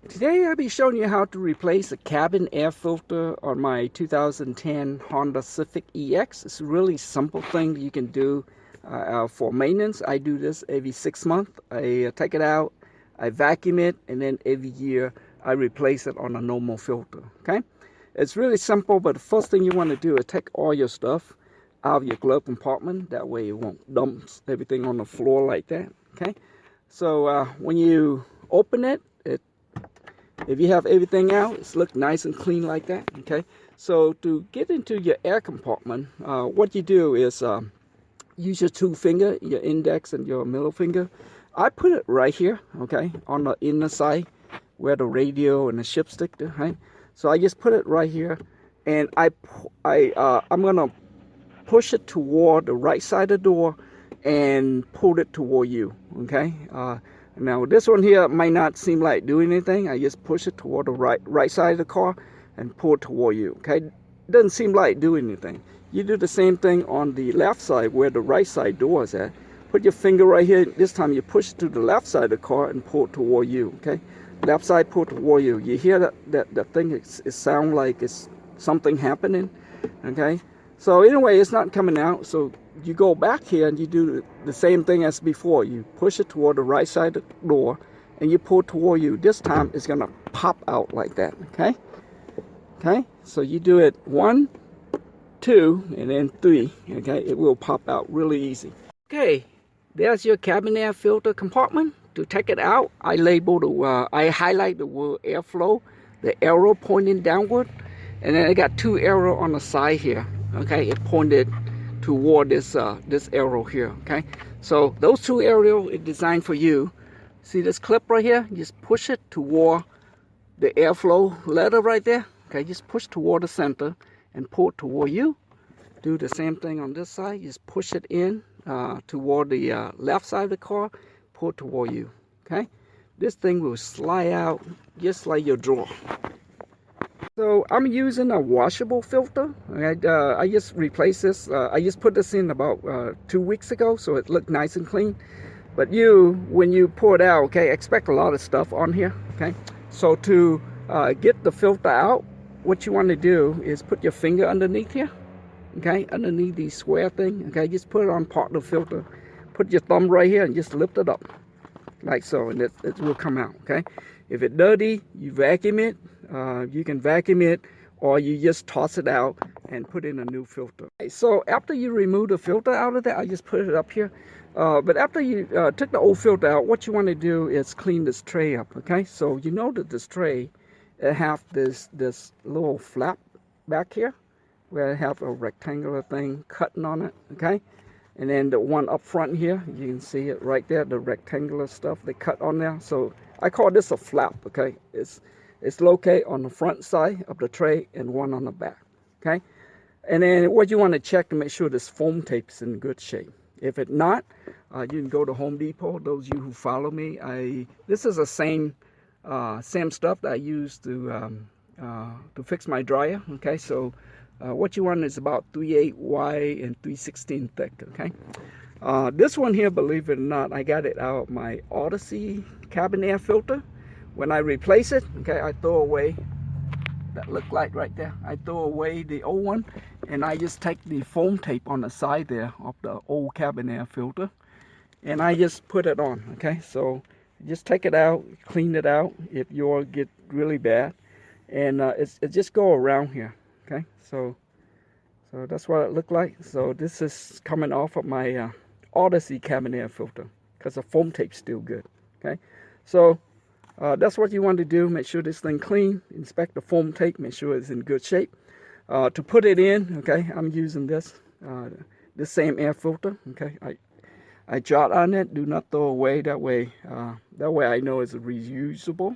Today I'll be showing you how to replace a cabin air filter on my 2010 Honda Civic EX. It's a really simple thing that you can do for maintenance. I do this every 6 months. I take it out, I vacuum it, and then every year I replace it on a normal filter. Okay, it's really simple, but the first thing you want to do is take all your stuff out of your glove compartment. That way it won't dump everything on the floor like that. Okay, so when you open it, if you have everything out, it's look nice and clean like that. Okay, so to get into your air compartment, what you do is use your two finger, your index and your middle finger. I put it right here, okay, on the inner side where the radio and the ship stick, right? So I just put it right here, and I'm gonna push it toward the right side of the door and pull it toward you. Okay. Now this one here might not seem like doing anything. I just push it toward the right side of the car and pull it toward you. Okay, it doesn't seem like doing anything. You do the same thing on the left side where the right side door is at. Put your finger right here. This time you push it to the left side of the car and pull it toward you. Okay, left side pull toward you. You hear that thing? It sounds like it's something happening. Okay, so anyway, it's not coming out. So you go back here and you do the same thing as before. You push it toward the right side of the door and you pull toward you. This time it's gonna pop out like that. Okay, okay, so you do it 1, 2, and then 3. Okay, it will pop out really easy. Okay, there's your cabin air filter compartment. To take it out, I highlight the word airflow, the arrow pointing downward, and then I got 2 arrows on the side here. Okay, it pointed toward this arrow here. Okay, so those 2 arrows are designed for you. See this clip right here? Just push it toward the airflow letter right there. Okay, just push toward the center and pull toward you. Do the same thing on this side. Just push it in toward the left side of the car, pull toward you. Okay, this thing will slide out just like your drawer. So I'm using a washable filter. I just replaced this. I just put this in about 2 weeks ago, so it looked nice and clean. But when you pour it out, okay, expect a lot of stuff on here. Okay, so to get the filter out, what you want to do is put your finger underneath here. Okay, underneath the square thing. Okay, just put it on part of the filter. Put your thumb right here and just lift it up, like so, and it will come out. Okay, if it's dirty, you vacuum it. You can vacuum it, or you just toss it out and put in a new filter. So after you remove the filter out of that, I just put it up here. But after you took the old filter out, what you want to do is clean this tray up. Okay, so you know that this tray, it have this little flap back here where it have a rectangular thing cutting on it. Okay, and then the one up front here, you can see it right there, the rectangular stuff they cut on there. So I call this a flap. Okay, it's located on the front side of the tray and one on the back. Okay, and then what you want to check to make sure this foam tape is in good shape. If it's not, you can go to Home Depot. Those of you who follow me, this is the same stuff that I use to fix my dryer. Okay, so what you want is about 3/8 wide and 3/16 thick. Okay, this one here, believe it or not, I got it out of my Odyssey cabin air filter. When I replace it, okay, I throw away that look like right there. I throw away the old one, and I just take the foam tape on the side there of the old cabin air filter, and I just put it on. Okay, so just take it out, clean it out if yours get really bad, and it just go around here. Okay, so that's what it looked like. So this is coming off of my Odyssey cabin air filter because the foam tape's still good. Okay, so that's what you want to do. Make sure this thing clean. Inspect the foam tape. Make sure it's in good shape. To put it in, okay, I'm using this same air filter. Okay, I jot on it. Do not throw away. That way I know it's reusable.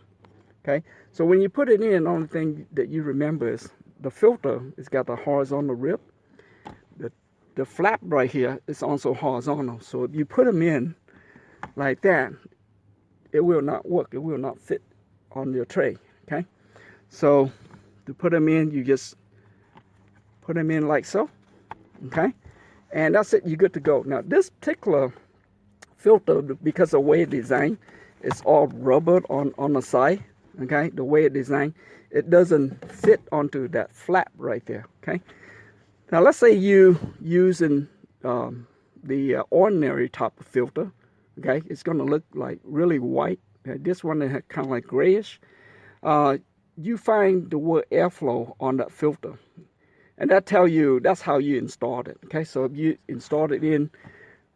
Okay, so when you put it in, the only thing that you remember is the filter. It's got the horizontal rib. The flap right here is also horizontal. So if you put them in like that, it will not work. It will not fit on your tray. Okay, so to put them in, you just put them in like so. Okay, and that's it. You're good to go. Now this particular filter, because of the way it's designed, it's all rubber on the side. okay, the way it's designed, it doesn't fit onto that flap right there, okay. Now let's say you using the ordinary type of filter, okay, it's going to look like really white. This one is kind of like grayish. You find the word airflow on that filter, and that tell you that's how you installed it, okay. So if you installed it in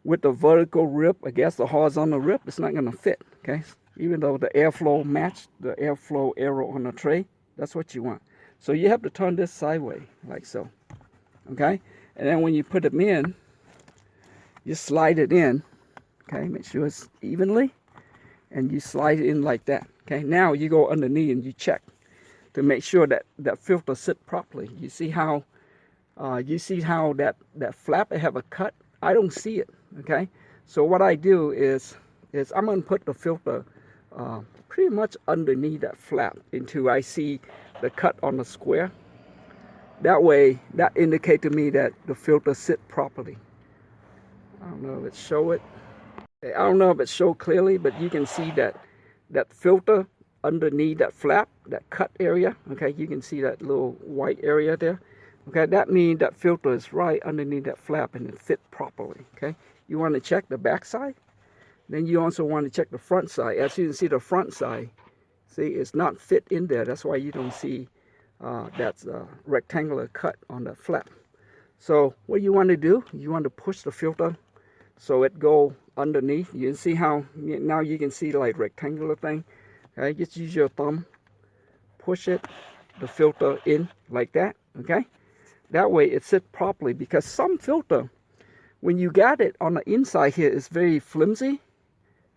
with the vertical rip against the horizontal rip, it's not going to fit, okay. Even though the airflow matched the airflow arrow on the tray, that's what you want. So you have to turn this sideways like so, okay. And then when you put them in, you slide it in, okay, make sure it's evenly, and you slide it in like that, okay. Now you go underneath and you check to make sure that that filter sit properly. You see how that flap have a cut? I don't see it, okay. So what I do is I'm going to put the filter pretty much underneath that flap until I see the cut on the square. That way, that indicates to me that the filter sit properly. I don't know if it show it. I don't know if it show clearly, but you can see that filter underneath that flap, that cut area. Okay, you can see that little white area there. Okay, that means that filter is right underneath that flap and it fit properly. Okay, you want to check the back side. Then you also want to check the front side. As you can see, the front side, see, it's not fit in there. That's why you don't see that rectangular cut on the flap. So what you want to do, you want to push the filter so it go underneath. You can see how now you can see like rectangular thing. Okay, just use your thumb, push it, the filter in like that. Okay, that way it sits properly, because some filter, when you got it on the inside here, it's very flimsy.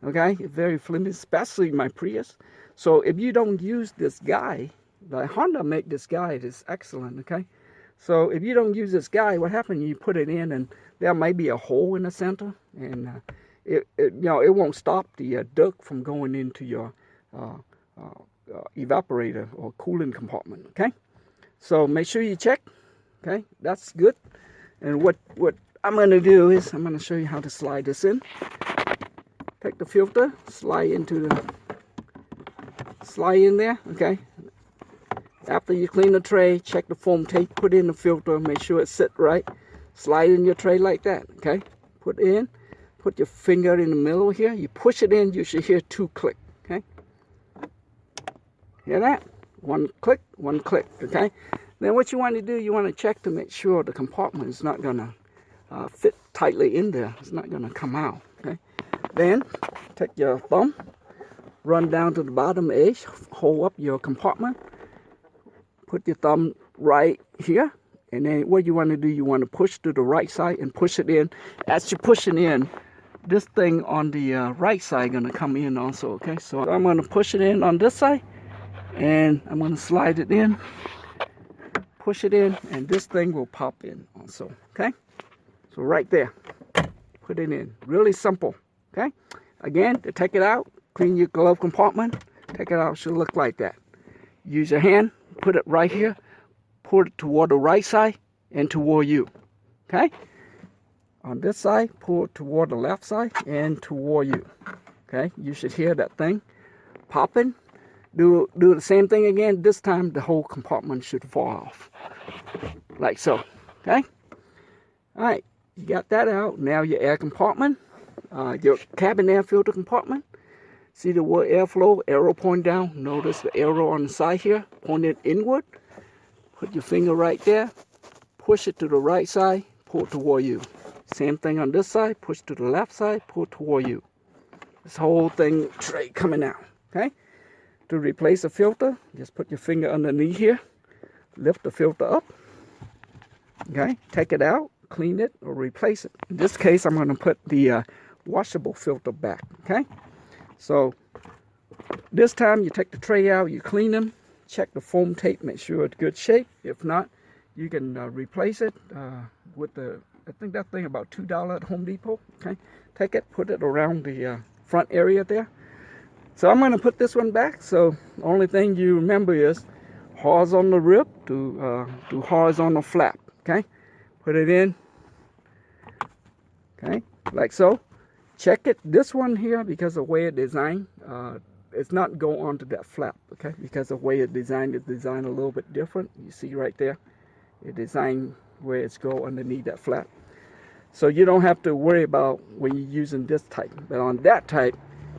Okay, it's very flimsy, especially my Prius. So if you don't use this guy, the Honda make this guy is excellent. Okay, so if you don't use this guy, what happens? You put it in, and there might be a hole in the center, and it won't stop the duct from going into your evaporator or cooling compartment. Okay, so make sure you check. Okay, that's good. And what I'm going to do is I'm going to show you how to slide this in. Take the filter, slide in there. Okay, after you clean the tray, check the foam tape, put in the filter, make sure it sit right, slide in your tray like that. Okay, put in, put your finger in the middle here, you push it in, you should hear 2 click. Okay, hear that? 1 click, 1 click. Okay, then what you want to do, you want to check to make sure the compartment is not gonna fit tightly in there. It's not gonna come out. Okay, then take your thumb, run down to the bottom edge, hold up your compartment, put your thumb right here, and then what you want to do, you want to push to the right side and push it in. As you're pushing in, this thing on the right side going to come in also. Okay, so I'm going to push it in on this side, and I'm going to slide it in, push it in, and this thing will pop in also. Okay, so right there, put it in. Really simple. Okay, again, to take it out, clean your glove compartment, take it out, should look like that. Use your hand, put it right here, pull it toward the right side and toward you. Okay, on this side, pull it toward the left side and toward you. Okay, you should hear that thing popping. Do the same thing again. This time the whole compartment should fall off like so. Okay, all right, you got that out. Now your air compartment, your cabin air filter compartment. See the word airflow, arrow point down. Notice the arrow on the side here, pointed inward. Put your finger right there, push it to the right side, pull it toward you. Same thing on this side, push to the left side, pull toward you. This whole thing straight coming out. Okay, to replace the filter, just put your finger underneath here, lift the filter up. Okay, take it out, clean it, or replace it. In this case, I'm going to put the washable filter back. Okay, so this time you take the tray out, you clean them, check the foam tape, make sure it's good shape. If not, you can replace it with I think that thing about $2 at Home Depot. Okay, take it, put it around the front area there. So I'm going to put this one back. So the only thing you remember is horizontal rip to horizontal flap. Okay, put it in. Okay, like so. Check it. This one here, because of the way it's designed, it's not go onto that flap, okay? Because the way it's designed is designed a little bit different. You see right there, it's designed where it's go underneath that flap. So you don't have to worry about when you're using this type. But on that type,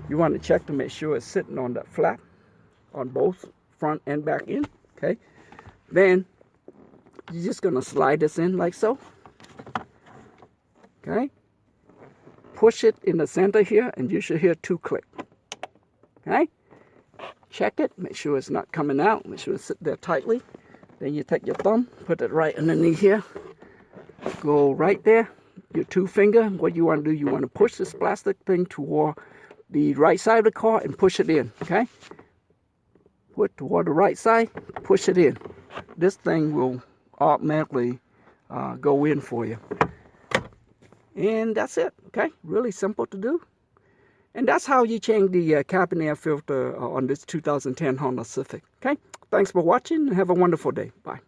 you want to check to make sure it's sitting on that flap on both front and back end, okay? Then you're just gonna slide this in like so, okay? Push it in the center here, and you should hear 2 click. Okay? Check it, make sure it's not coming out, make sure it's sit there tightly. Then you take your thumb, put it right underneath here, go right there, your 2 finger. What you want to do, you want to push this plastic thing toward the right side of the car and push it in, okay? Put toward the right side, push it in. This thing will automatically go in for you. And that's it, okay? Really simple to do. And that's how you change the cabin air filter on this 2010 Honda Civic, okay? Thanks for watching and have a wonderful day. Bye.